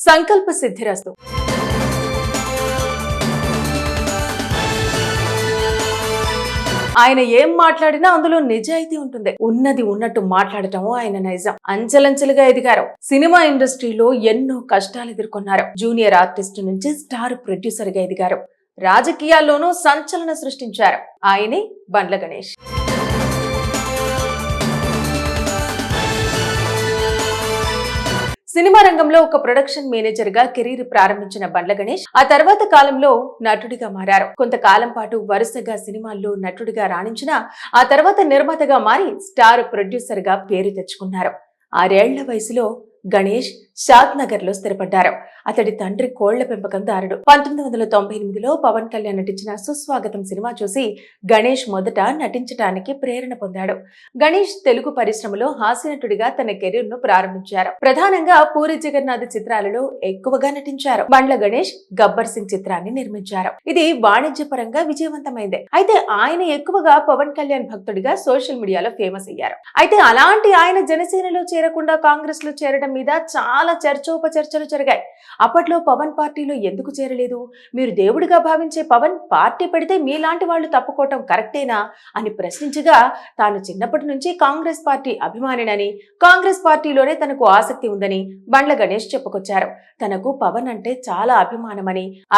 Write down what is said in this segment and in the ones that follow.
సంకల్ప సిద్ధిరస్తు. ఆయన ఏం మాట్లాడినా అందులో నిజాయితీ ఉంటుంది. ఉన్నది ఉన్నట్టు మాట్లాడటం ఆయన నైజం. అంచెలంచెలుగా ఎదిగారు. సినిమా ఇండస్ట్రీలో ఎన్నో కష్టాలు ఎదుర్కొన్నారు. జూనియర్ ఆర్టిస్ట్ నుంచి స్టార్ ప్రొడ్యూసర్ గా ఎదిగారు. రాజకీయాల్లోనూ సంచలన సృష్టించారు. ఆయనే బండ్ల గణేష్. సినిమా రంగంలో ఒక ప్రొడక్షన్ మేనేజర్ గా కెరీర్ ప్రారంభించిన బండ్ల గణేష్ ఆ తర్వాత కాలంలో నటుడిగా మారారు. కొంతకాలం పాటు వరుసగా సినిమాల్లో నటుడిగా రాణించిన ఆ తర్వాత నిర్మాతగా మారి స్టార్ ప్రొడ్యూసర్ గా పేరు తెచ్చుకున్నారు. 6 ఏళ్ల వయసులో గణేష్ షాద్ నగర్ లో స్థిరపడ్డారు. అతడి తండ్రి కోళ్ల పెంపకందారుడు. 1998లో పవన్ కళ్యాణ్ నటించిన సుస్వాగతం సినిమా చూసి గణేష్ మొదట నటించడానికి ప్రేరణ పొందాడు. గణేష్ తెలుగు పరిశ్రమలో హాస్యనటుడిగా తన కెరీర్ ను ప్రారంభించారు. ప్రధానంగా పూరి జగన్నాథ్ చిత్రాలలో ఎక్కువగా నటించారు. బండ్ల గణేష్ గబ్బర్ సింగ్ చిత్రాన్ని నిర్మించారు. ఇది వాణిజ్యపరంగా విజయవంతమైంది. అయితే ఆయన ఎక్కువగా పవన్ కళ్యాణ్ భక్తుడిగా సోషల్ మీడియాలో ఫేమస్ అయ్యారు. అయితే అలాంటి ఆయన జనసేనలో చేరకుండా కాంగ్రెస్ లో చేరడం మీద చాలా చర్చోపచర్చలు జరిగాయి. అప్పట్లో పవన్ పార్టీలో ఎందుకు చేరలేదు, మీరు దేవుడిగా భావించే పవన్ పార్టీ పెడితే మీలాంటి వాళ్ళు తప్పుకోవటం కరెక్టేనా అని ప్రశ్నించగా, తాను చిన్నప్పటి నుంచి కాంగ్రెస్ పార్టీ అభిమానినని, కాంగ్రెస్ పార్టీలోనే తనకు ఆసక్తి ఉందని బండ్ల గణేష్ చెప్పుకొచ్చారు. తనకు పవన్ అంటే చాలా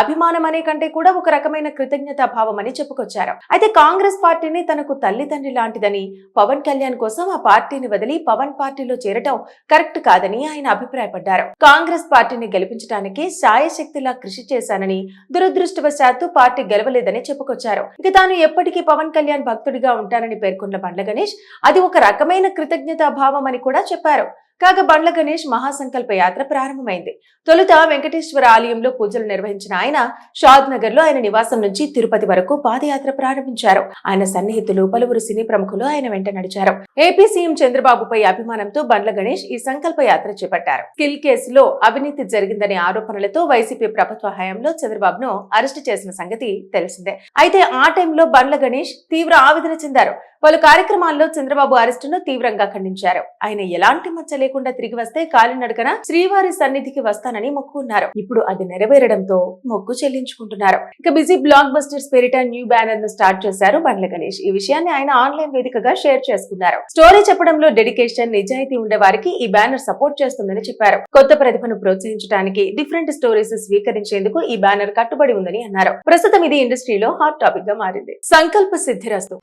అభిమానమనే కంటే కూడా ఒక రకమైన కృతజ్ఞతా భావమని చెప్పుకొచ్చారు. అయితే కాంగ్రెస్ పార్టీని తనకు తల్లిదండ్రి లాంటిదని, పవన్ కళ్యాణ్ కోసం ఆ పార్టీని వదిలి పవన్ పార్టీలో చేరటం కరెక్ట్ కాదని ఆయన అభిప్రాయపడ్డారు. కాంగ్రెస్ పార్టీని గెలిపించడానికి శాయశక్తిలా కృషి చేశానని, దురదృష్టవశాత్తు పార్టీ గెలవలేదని చెప్పుకొచ్చారు. ఇక తాను ఎప్పటికీ పవన్ కళ్యాణ్ భక్తుడిగా ఉంటానని పేర్కొన్న బండ్ల గణేష్ అది ఒక రకమైన కృతజ్ఞతా భావం అని కూడా చెప్పారు. కాగా బండ్ల గణేష్ మహాసంకల్ప యాత్ర ప్రారంభమైంది. తొలుత వెంకటేశ్వర ఆలయంలో పూజలు నిర్వహించిన ఆయన షాద్ నగర్ లో ఆయన నివాసం నుంచి తిరుపతి వరకు పాదయాత్ర ప్రారంభించారు. ఆయన సన్నిహితులు, పలువురు సినీ ప్రముఖులు ఆయన వెంట నడిచారు. ఏపీ సీఎం చంద్రబాబుపై అభిమానంతో బండ్ల గణేష్ ఈ సంకల్ప యాత్ర చేపట్టారు. స్కిల్ కేసులో అవినీతి జరిగిందనే ఆరోపణలతో వైసీపీ ప్రభుత్వ హయాంలో చంద్రబాబును అరెస్టు చేసిన సంగతి తెలిసిందే. అయితే ఆ టైంలో బండ్ల గణేష్ తీవ్ర ఆవేదన చెందారు. పలు కార్యక్రమాల్లో చంద్రబాబు అరెస్టును తీవ్రంగా ఖండించారు. ఆయన ఎలాంటి మచ్చ లేకుండా తిరిగి వస్తే కాలినడకన శ్రీవారి సన్నిధికి వస్తానని మొక్కుకున్నారు. ఇప్పుడు అది నెరవేరడంతో మొక్కు చెల్లించుకుంటున్నారు. ఇక బిజీ బ్లాక్ బస్టర్స్ పేరిట న్యూ బ్యానర్ ను స్టార్ట్ చేశారు బండ్ల గణేష్. ఈ విషయాన్ని ఆయన ఆన్లైన్ వేదికగా షేర్ చేసుకున్నారు. స్టోరీ చెప్పడంలో డెడికేషన్, నిజాయితీ ఉండే వారికి ఈ బ్యానర్ సపోర్ట్ చేస్తుందని చెప్పారు. కొత్త ప్రతిభను ప్రోత్సహించడానికి, డిఫరెంట్ స్టోరీస్ స్వీకరించేందుకు ఈ బ్యానర్ కట్టుబడి ఉందని అన్నారు. ప్రస్తుతం ఇది ఇండస్ట్రీలో హాట్ టాపిక్ గా మారింది. సంకల్ప సిద్ధిరస్తు.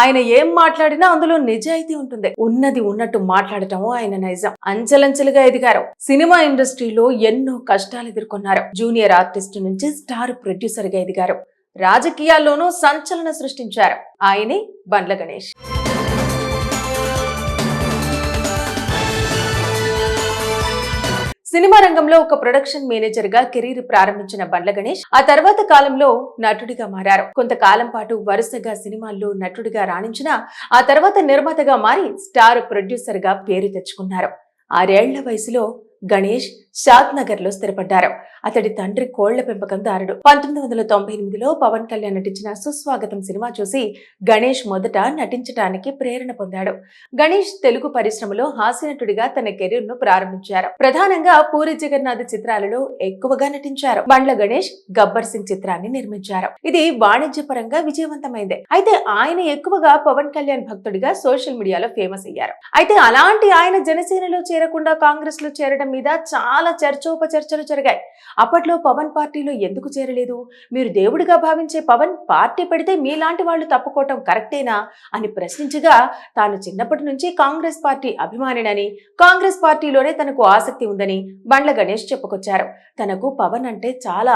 ఆయన ఏం మాట్లాడినా అందులో నిజాయితీ ఉంటుంది. ఉన్నది ఉన్నట్టు మాట్లాడటం ఆయన నైజం. అంచెలంచెలుగా ఎదిగారు. సినిమా ఇండస్ట్రీలో ఎన్నో కష్టాలు ఎదుర్కొన్నారు. జూనియర్ ఆర్టిస్ట్ నుంచి స్టార్ ప్రొడ్యూసర్ గా ఎదిగారు. రాజకీయాల్లోనూ సంచలన సృష్టించారు. ఆయనే బండ్ల గణేష్. సినిమా రంగంలో ఒక ప్రొడక్షన్ మేనేజర్ గా కెరీర్ ప్రారంభించిన బండ్ల గణేష్ ఆ తర్వాత కాలంలో నటుడిగా మారారు. కొంతకాలం పాటు వరుసగా సినిమాల్లో నటుడిగా రాణించిన ఆ తర్వాత నిర్మాతగా మారి స్టార్ ప్రొడ్యూసర్ గా పేరు తెచ్చుకున్నారు. 6 ఏళ్ల వయసులో గణేష్ షాద్ నగర్ లో స్థిరపడ్డారు. అతడి తండ్రి కోళ్ల పెంపకందారుడు. 1998లో పవన్ కళ్యాణ్ నటించిన సుస్వాగతం సినిమా చూసి గణేష్ మొదట నటించడానికి ప్రేరణ పొందాడు. గణేష్ తెలుగు పరిశ్రమలో హాస్యనటుడిగా తన కెరీర్ ను ప్రారంభించారు. ప్రధానంగా పూరి జగన్నాథ్ చిత్రాలలో ఎక్కువగా నటించారు. బండ్ల గణేష్ గబ్బర్ సింగ్ చిత్రాన్ని నిర్మించారు. ఇది వాణిజ్యపరంగా విజయవంతమైంది. అయితే ఆయన ఎక్కువగా పవన్ కళ్యాణ్ భక్తుడిగా సోషల్ మీడియాలో ఫేమస్ అయ్యారు. అయితే అలాంటి ఆయన జనసేనలో చేరకుండా కాంగ్రెస్ లో చేరడం మీద చాలా చర్చోపచర్చలు జరిగాయి. అప్పట్లో పవన్ పార్టీలో ఎందుకు చేరలేదు, మీరు దేవుడిగా భావించే పవన్ పార్టీ పెడితే మీలాంటి వాళ్ళు తప్పుకోవటం కరెక్టేనా అని ప్రశ్నించగా, తాను చిన్నప్పటి నుంచి కాంగ్రెస్ పార్టీ అభిమానినని, కాంగ్రెస్ పార్టీలోనే తనకు ఆసక్తి ఉందని బండ్ల గణేష్ చెప్పుకొచ్చారు. తనకు పవన్ అంటే చాలా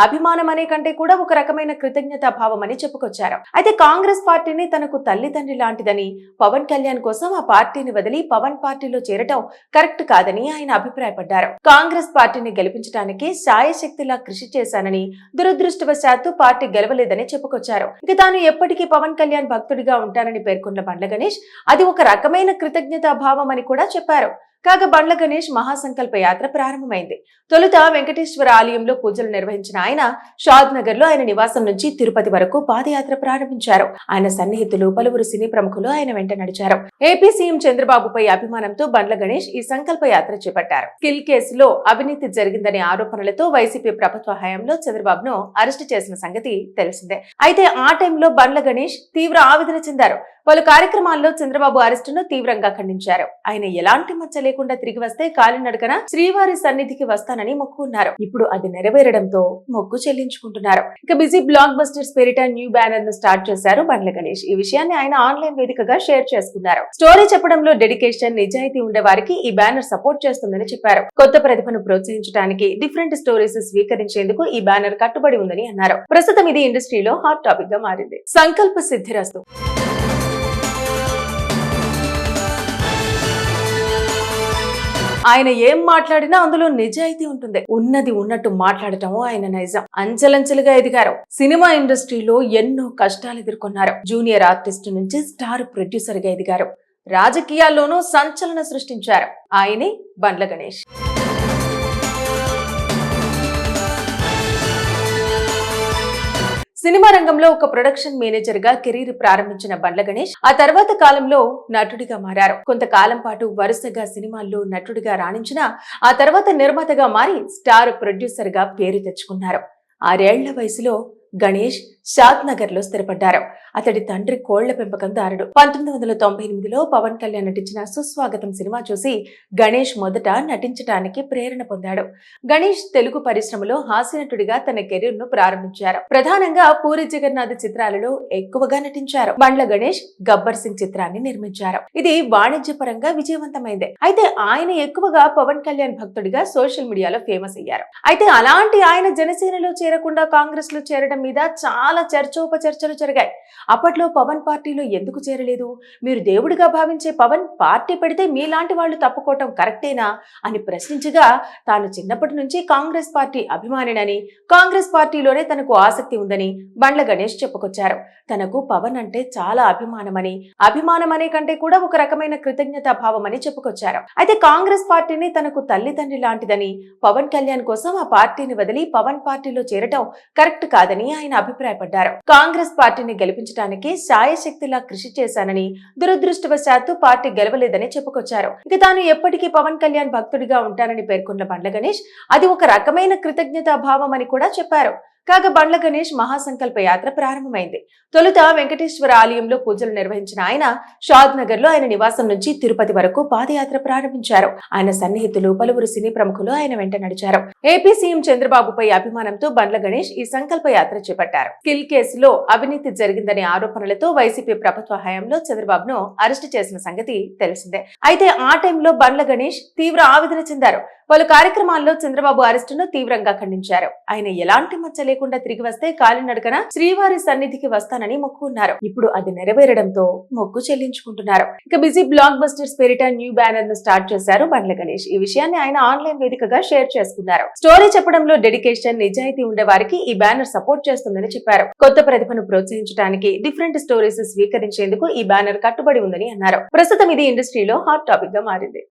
అభిమానమనే కంటే కూడా ఒక రకమైన కృతజ్ఞతా భావమని చెప్పుకొచ్చారు. అయితే కాంగ్రెస్ పార్టీని తనకు తల్లిదండ్రి లాంటిదని, పవన్ కళ్యాణ్ కోసం ఆ పార్టీని వదిలి పవన్ పార్టీలో చేరటం కరెక్ట్ కాదని ఆయన అభిప్రాయపడ్డారు. కాంగ్రెస్ పార్టీని గెలిపించడానికి శాయశక్తిలా కృషి చేశానని, దురదృష్టవశాత్తు పార్టీ గెలవలేదని చెప్పుకొచ్చారు. ఇక తాను ఎప్పటికీ పవన్ కళ్యాణ్ భక్తుడిగా ఉంటానని పేర్కొన్న బండ్ల గణేష్ అది ఒక రకమైన కృతజ్ఞతా భావం అని కూడా చెప్పారు. కాగా బండ్ల గణేష్ మహాసంకల్ప యాత్ర ప్రారంభమైంది. తొలుత వెంకటేశ్వర ఆలయంలో పూజలు నిర్వహించిన ఆయన షాద్ నగర్ లో ఆయన నివాసం నుంచి తిరుపతి వరకు పాదయాత్ర ప్రారంభించారు. ఆయన సన్నిహితులు, పలువురు సినీ ప్రముఖులు ఆయన వెంట నడిచారు. ఏపీ సీఎం చంద్రబాబుపై అభిమానంతో బండ్ల గణేష్ ఈ సంకల్ప యాత్ర చేపట్టారు. స్కిల్ కేసులో అవినీతి జరిగిందనే ఆరోపణలతో వైసీపీ ప్రభుత్వ హయాంలో చంద్రబాబును అరెస్టు చేసిన సంగతి తెలిసిందే. అయితే ఆ టైంలో బండ్ల గణేష్ తీవ్ర ఆవేదన చెందారు. పలు కార్యక్రమాల్లో చంద్రబాబు అరెస్టును తీవ్రంగా ఖండించారు. ఆయన ఎలాంటి మచ్చ లేకుండా తిరిగి వస్తే కాలినడకన శ్రీవారి సన్నిధికి వస్తానని మొక్కున్నారు. ఇప్పుడు అది నెరవేరడంతో మొక్కు చెల్లించుకుంటున్నారు. ఇక బిజీ బ్లాక్ బస్టర్స్ పేరిట న్యూ బ్యానర్ ను స్టార్ట్ చేశారు బండ్ల గణేష్. ఈ విషయాన్ని ఆయన ఆన్లైన్ వేదికగా షేర్ చేసుకున్నారు. స్టోరీ చెప్పడంలో డెడికేషన్, నిజాయితీ ఉండే వారికి ఈ బ్యానర్ సపోర్ట్ చేస్తుందని చెప్పారు. కొత్త ప్రతిభను ప్రోత్సహించడానికి, డిఫరెంట్ స్టోరీస్ స్వీకరించేందుకు ఈ బ్యానర్ కట్టుబడి ఉందని అన్నారు. ప్రస్తుతం ఇది ఇండస్ట్రీలో హాట్ టాపిక్ గా మారింది. సంకల్ప సిద్ధిరస్తు. ఆయన ఏం మాట్లాడినా అందులో నిజాయితీ ఉంటుంది. ఉన్నది ఉన్నట్టు మాట్లాడటం ఆయన నైజం. అంచెలంచెలుగా ఎదిగారు. సినిమా ఇండస్ట్రీలో ఎన్నో కష్టాలు ఎదుర్కొన్నారు. జూనియర్ ఆర్టిస్ట్ నుంచి స్టార్ ప్రొడ్యూసర్ గా ఎదిగారు. రాజకీయాల్లోనూ సంచలనం సృష్టించారు. ఆయనే బండ్ల గణేష్. సినిమా రంగంలో ఒక ప్రొడక్షన్ మేనేజర్ గా కెరీర్ ప్రారంభించిన బండ్ల గణేష్ ఆ తర్వాత కాలంలో నటుడిగా మారారు. కొంతకాలం పాటు వరుసగా సినిమాల్లో నటుడిగా రాణించిన ఆ తర్వాత నిర్మాతగా మారి స్టార్ ప్రొడ్యూసర్ గా పేరు తెచ్చుకున్నారు. 6 ఏళ్ల వయసులో గణేష్ షాద్ నగర్ లో స్థిరపడ్డారు. అతడి తండ్రి కోళ్ల పెంపకందారుడు. 1998లో పవన్ కళ్యాణ్ నటించిన సుస్వాగతం సినిమా చూసి గణేష్ మొదట నటించడానికి ప్రేరణ పొందాడు. గణేష్ తెలుగు పరిశ్రమలో హాస్యనటుడిగా తన కెరీర్ ను ప్రారంభించారు. ప్రధానంగా పూరి జగన్నాథ్ చిత్రాలలో ఎక్కువగా నటించారు. బండ్ల గణేష్ గబ్బర్ సింగ్ చిత్రాన్ని నిర్మించారు. ఇది వాణిజ్యపరంగా విజయవంతమైంది. అయితే ఆయన ఎక్కువగా పవన్ కళ్యాణ్ భక్తుడిగా సోషల్ మీడియాలో ఫేమస్ అయ్యారు. అయితే అలాంటి ఆయన జనసేనలో చేరకుండా కాంగ్రెస్ లో చేరడం మీద చాలా చర్చోపచర్చలు జరిగాయి. అప్పట్లో పవన్ పార్టీలో ఎందుకు చేరలేదు, మీరు దేవుడిగా భావించే పవన్ పార్టీ పెడితే మీలాంటి వాళ్ళు తప్పుకోవటం కరెక్టేనా అని ప్రశ్నించగా, తాను చిన్నప్పటి నుంచి కాంగ్రెస్ పార్టీ అభిమానినని, కాంగ్రెస్ పార్టీలోనే తనకు ఆసక్తి ఉందని బండ్ల గణేష్ చెప్పుకొచ్చారు. తనకు పవన్ అంటే చాలా అభిమానమనే కంటే కూడా ఒక రకమైన కృతజ్ఞతా భావం అని చెప్పుకొచ్చారు. అయితే కాంగ్రెస్ పార్టీని తనకు తల్లిదండ్రి లాంటిదని, పవన్ కళ్యాణ్ కోసం ఆ పార్టీని వదిలి పవన్ పార్టీలో చేరటం కరెక్ట్ కాదని ఆయన అభిప్రాయపడ్డారు. కాంగ్రెస్ పార్టీని గెలిపించడానికి శాయశక్తిలా కృషి చేశానని, దురదృష్టవశాత్తు పార్టీ గెలవలేదని చెప్పుకొచ్చారు. ఇక తాను ఎప్పటికీ పవన్ కళ్యాణ్ భక్తుడిగా ఉంటానని పేర్కొన్న బండ్ల గణేష్ అది ఒక రకమైన కృతజ్ఞతా భావం అని కూడా చెప్పారు. కాగా బండ్ల గణేష్ మహాసంకల్ప యాత్ర ప్రారంభమైంది. తొలుత వెంకటేశ్వర ఆలయంలో పూజలు నిర్వహించిన ఆయన షాద్ నగర్ లో ఆయన నివాసం నుంచి తిరుపతి వరకు పాదయాత్ర ప్రారంభించారు. ఆయన సన్నిహితులు, పలువురు సినీ ప్రముఖులు ఆయన వెంట నడిచారు. ఏపీ సీఎం చంద్రబాబుపై అభిమానంతో బండ్ల గణేష్ ఈ సంకల్ప యాత్ర చేపట్టారు. స్కిల్ కేసులో అవినీతి జరిగిందనే ఆరోపణలతో వైసీపీ ప్రభుత్వ హయాంలో చంద్రబాబును అరెస్టు చేసిన సంగతి తెలిసిందే. అయితే ఆ టైంలో బండ్ల గణేష్ తీవ్ర ఆవేదన చెందారు. పలు కార్యక్రమాల్లో చంద్రబాబు అరెస్టును తీవ్రంగా ఖండించారు. ఆయన ఎలాంటి మచ్చ లేకుండా తిరిగి వస్తే కాలినడకన శ్రీవారి సన్నిధికి వస్తానని మొక్కున్నారు. ఇప్పుడు అది నెరవేరడంతో మొక్కు చెల్లించుకుంటున్నారు. ఇక బిజీ బ్లాక్ బస్టర్స్ పేరిట న్యూ బ్యానర్ ను స్టార్ట్ చేశారు బండ్ల గణేష్. ఈ విషయాన్ని ఆయన ఆన్లైన్ వేదికగా షేర్ చేసుకున్నారు. స్టోరీ చెప్పడంలో డెడికేషన్, నిజాయితీ ఉండే వారికి ఈ బ్యానర్ సపోర్ట్ చేస్తుందని చెప్పారు. కొత్త ప్రతిభను ప్రోత్సహించడానికి, డిఫరెంట్ స్టోరీస్ స్వీకరించేందుకు ఈ బ్యానర్ కట్టుబడి ఉందని అన్నారు. ప్రస్తుతం ఇది ఇండస్ట్రీలో హాట్ టాపిక్ గా మారింది.